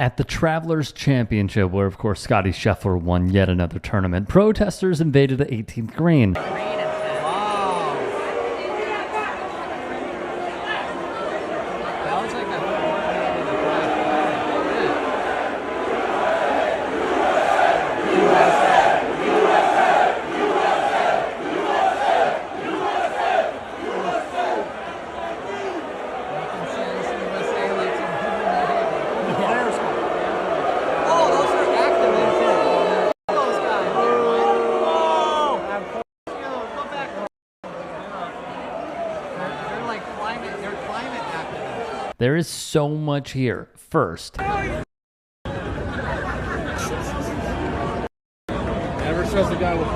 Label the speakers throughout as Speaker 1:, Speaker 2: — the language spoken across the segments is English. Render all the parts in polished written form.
Speaker 1: At the Travelers Championship, where of course Scotty Scheffler won yet another tournament, protesters invaded the 18th green. There is so much here. First,
Speaker 2: never trust a guy with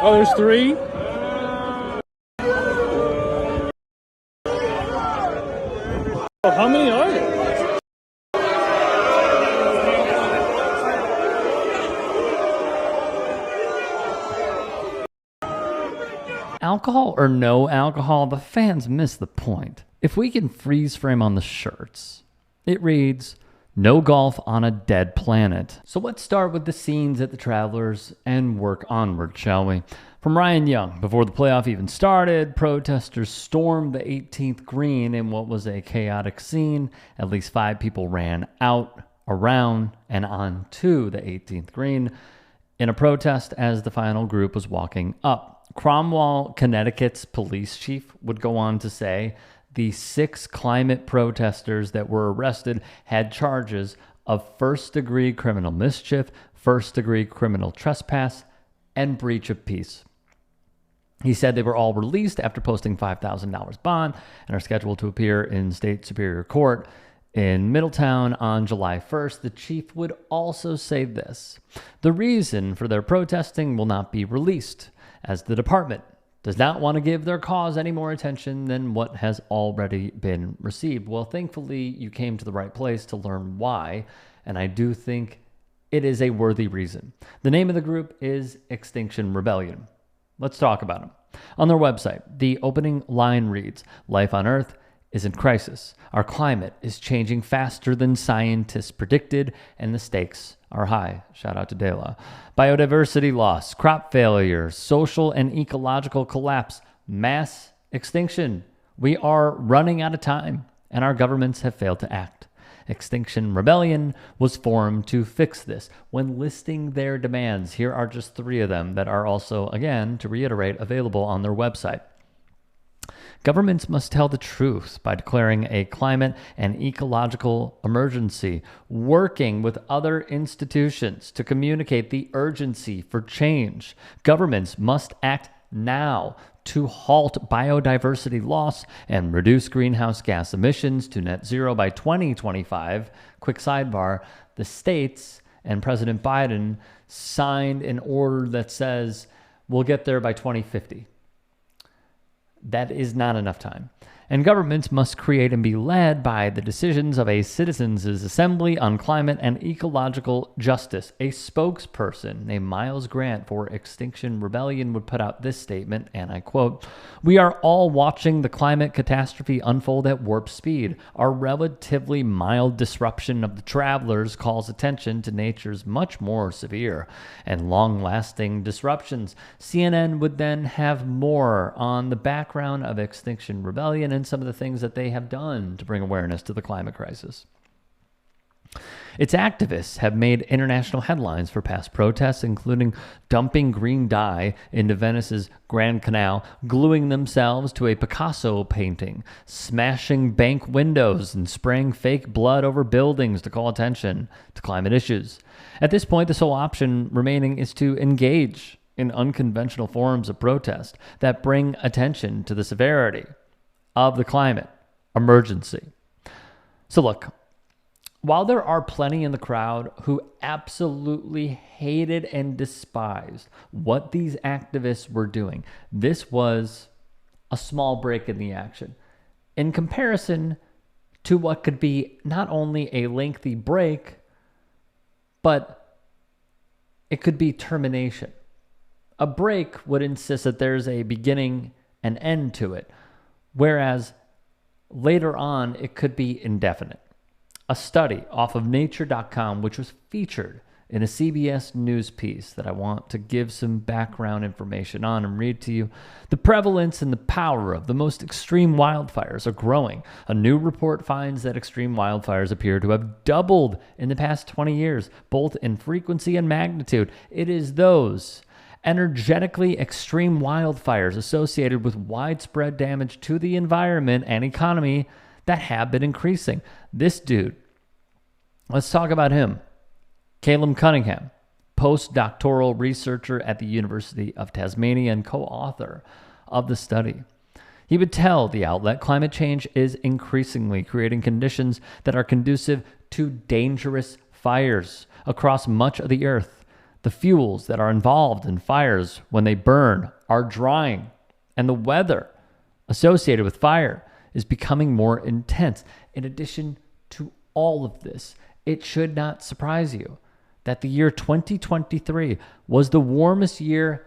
Speaker 2: Oh, there's three? Oh, how many are there?
Speaker 1: alcohol or no alcohol, the fans miss the point. If we can freeze frame on the shirts, it reads, "No golf on a dead planet." So let's start with the scenes at the Travelers and work onward, shall we? From Ryan Young, before the playoff even started, protesters stormed the 18th green in what was a chaotic scene. At least 5 people ran out, around, and onto the 18th green in a protest as the final group was walking up. Cromwell, Connecticut's police chief, would go on to say the 6 climate protesters that were arrested had charges of first-degree criminal mischief, first-degree criminal trespass, and breach of peace. He said they were all released after posting $5,000 bond and are scheduled to appear in state superior court in Middletown on July 1st. The chief would also say this: the reason for their protesting will not be released, as the department does not want to give their cause any more attention than what has already been received. Well, thankfully, you came to the right place to learn why, and I do think it is a worthy reason. The name of the group is Extinction Rebellion. Let's talk about them. On their website, the opening line reads, "Life on Earth is in crisis. Our climate is changing faster than scientists predicted, and the stakes are high." Shout out to Dela. Biodiversity loss, crop failure, social and ecological collapse, mass extinction. We are running out of time, and our governments have failed to act. Extinction Rebellion was formed to fix this. When listing their demands, here are just 3 of them that are also, again, to reiterate, available on their website. Governments must tell the truth by declaring a climate and ecological emergency, working with other institutions to communicate the urgency for change. Governments must act now to halt biodiversity loss and reduce greenhouse gas emissions to net zero by 2025. Quick sidebar, the states and President Biden signed an order that says we'll get there by 2050. That is not enough time. And governments must create and be led by the decisions of a citizens' assembly on climate and ecological justice. A spokesperson named Miles Grant for Extinction Rebellion would put out this statement, and I quote, "We are all watching the climate catastrophe unfold at warp speed. Our relatively mild disruption of the Travelers calls attention to nature's much more severe and long-lasting disruptions." CNN would then have more on the background of Extinction Rebellion and some of the things that they have done to bring awareness to the climate crisis. Its activists have made international headlines for past protests, including dumping green dye into Venice's Grand Canal, gluing themselves to a Picasso painting, smashing bank windows, and spraying fake blood over buildings to call attention to climate issues. At this point, the sole option remaining is to engage in unconventional forms of protest that bring attention to the severity of the climate emergency. So look, while there are plenty in the crowd who absolutely hated and despised what these activists were doing, this was a small break in the action in comparison to what could be not only a lengthy break, but it could be termination. A break would insist that there's a beginning and end to it, whereas later on, it could be indefinite. A study off of nature.com, which was featured in a CBS News piece that I want to give some background information on and read to you. The prevalence and the power of the most extreme wildfires are growing. A new report finds that extreme wildfires appear to have doubled in the past 20 years, both in frequency and magnitude. It is those energetically extreme wildfires associated with widespread damage to the environment and economy that have been increasing. This dude, let's talk about him. Caleb Cunningham, postdoctoral researcher at the University of Tasmania and co-author of the study. He would tell the outlet climate change is increasingly creating conditions that are conducive to dangerous fires across much of the earth. The fuels that are involved in fires when they burn are drying, and the weather associated with fire is becoming more intense. In addition to all of this, it should not surprise you that the year 2023 was the warmest year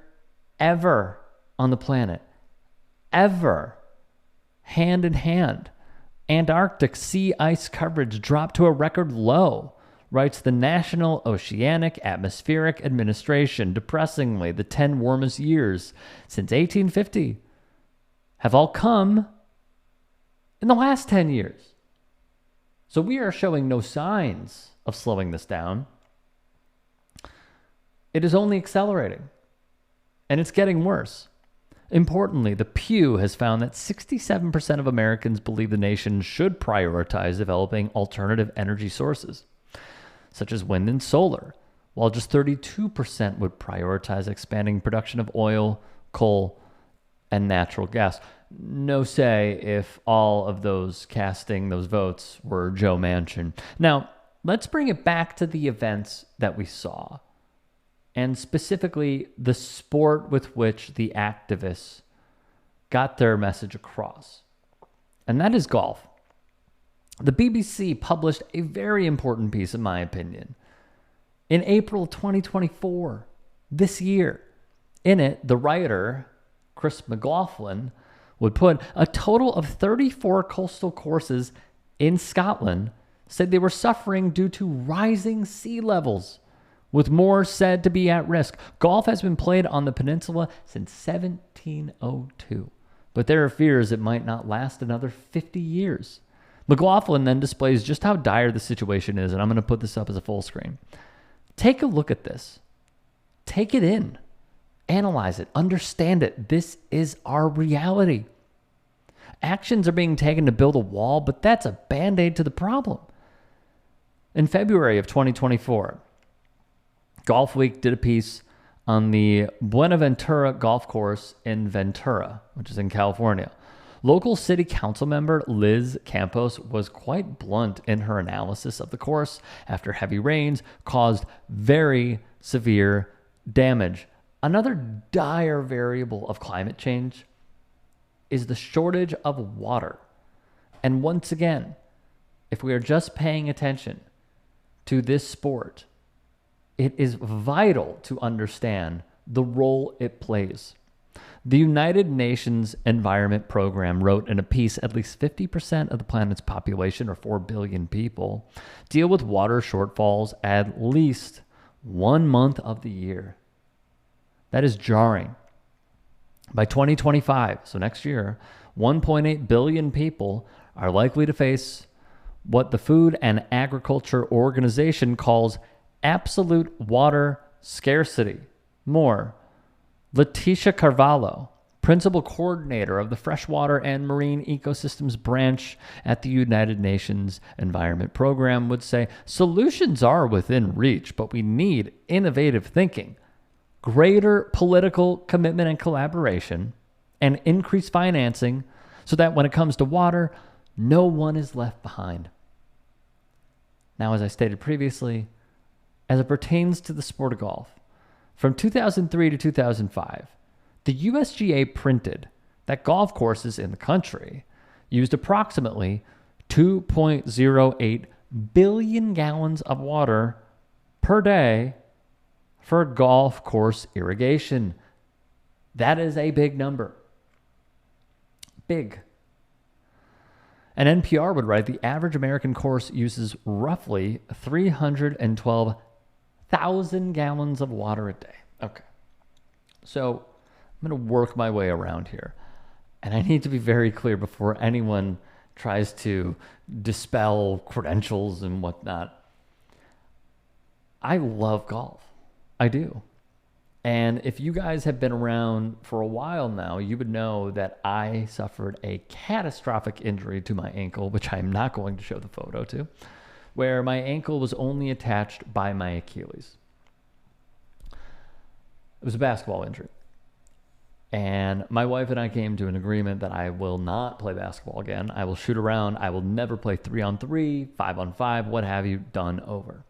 Speaker 1: ever on the planet. Ever. Hand in hand. Antarctic sea ice coverage dropped to a record low, writes the National Oceanic Atmospheric Administration. Depressingly, the 10 warmest years since 1850 have all come in the last 10 years. So we are showing no signs of slowing this down. It is only accelerating, and it's getting worse. Importantly, the Pew has found that 67% of Americans believe the nation should prioritize developing alternative energy sources, such as wind and solar, while just 32% would prioritize expanding production of oil, coal, and natural gas. No say if all of those casting those votes were Joe Manchin. Now, let's bring it back to the events that we saw, and specifically the sport with which the activists got their message across, and that is golf. The BBC published a very important piece, in my opinion, in April 2024, this year. In it, the writer, Chris McLaughlin, would put a total of 34 coastal courses in Scotland said they were suffering due to rising sea levels, with more said to be at risk. Golf has been played on the peninsula since 1702, but there are fears it might not last another 50 years. McLaughlin then displays just how dire the situation is, and I'm going to put this up as a full screen. Take a look at this. Take it in. Analyze it. Understand it. This is our reality. Actions are being taken to build a wall, but that's a band-aid to the problem. In February of 2024, Golf Week did a piece on the Buenaventura golf course in Ventura, which is in California. Local city council member Liz Campos was quite blunt in her analysis of the course after heavy rains caused very severe damage. Another dire variable of climate change is the shortage of water. And once again, if we are just paying attention to this sport, it is vital to understand the role it plays. The United Nations Environment Program wrote in a piece at least 50% of the planet's population, or 4 billion people, deal with water shortfalls at least 1 month of the year. That is jarring. By 2025, so next year, 1.8 billion people are likely to face what the Food and Agriculture Organization calls absolute water scarcity. More. Leticia Carvalho, principal coordinator of the Freshwater and Marine Ecosystems branch at the United Nations Environment Program, would say, solutions are within reach, but we need innovative thinking, greater political commitment and collaboration, and increased financing so that when it comes to water, no one is left behind. Now, as I stated previously, as it pertains to the sport of golf, from 2003 to 2005, the USGA printed that golf courses in the country used approximately 2.08 billion gallons of water per day for golf course irrigation. That is a big number. Big. And NPR would write, the average American course uses roughly 312,000 gallons of water a day. Okay. So I'm going to work my way around here. And I need to be very clear before anyone tries to dispel credentials and whatnot. I love golf. I do. And if you guys have been around for a while now, you would know that I suffered a catastrophic injury to my ankle, which I'm not going to show the photo to, where my ankle was only attached by my Achilles. It was a basketball injury. And my wife and I came to an agreement that I will not play basketball again. I will shoot around. I will never play 3-on-3, 5-on-5, what have you, done over.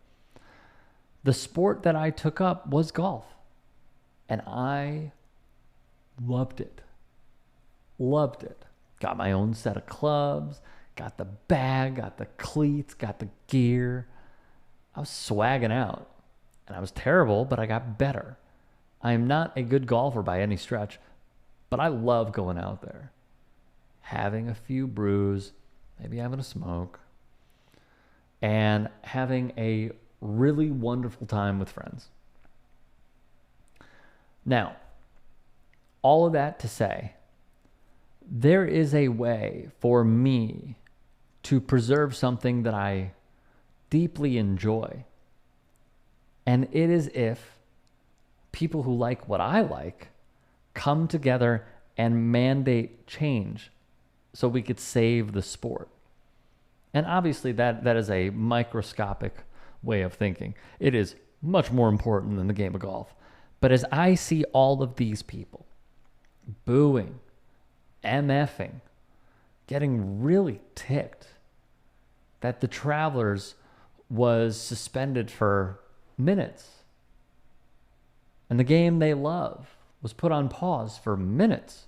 Speaker 1: The sport that I took up was golf. And I loved it. Loved it. Got my own set of clubs, got the bag, got the cleats, got the gear. I was swagging out. And I was terrible, but I got better. I am not a good golfer by any stretch, but I love going out there. Having a few brews, maybe having a smoke, and having a really wonderful time with friends. Now, all of that to say, there is a way for me to preserve something that I deeply enjoy. And it is if people who like what I like come together and mandate change so we could save the sport. And obviously that is a microscopic way of thinking. It is much more important than the game of golf. But as I see all of these people booing, MFing, getting really ticked that the Travelers was suspended for minutes and the game they love was put on pause for minutes,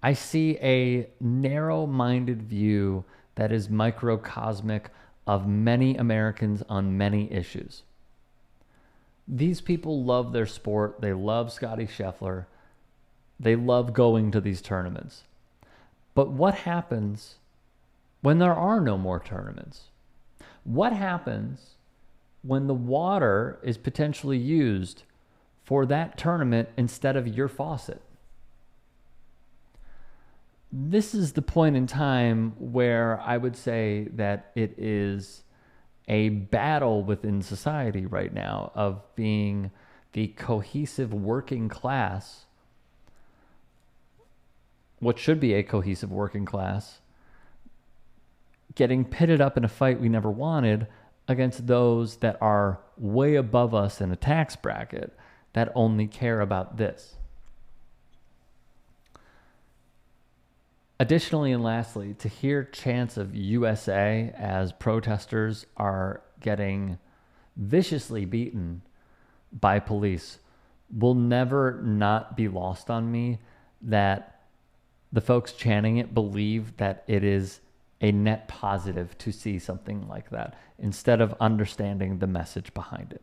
Speaker 1: I see a narrow-minded view that is microcosmic of many Americans on many issues. These people love their sport. They love Scottie Scheffler. They love going to these tournaments. But what happens when there are no more tournaments? What happens when the water is potentially used for that tournament instead of your faucet? This is the point in time where I would say that it is a battle within society right now of being the cohesive working class, what should be a cohesive working class, getting pitted up in a fight we never wanted against those that are way above us in a tax bracket that only care about this. Additionally and lastly, to hear chants of USA as protesters are getting viciously beaten by police will never not be lost on me that the folks chanting it believe that it is a net positive to see something like that instead of understanding the message behind it.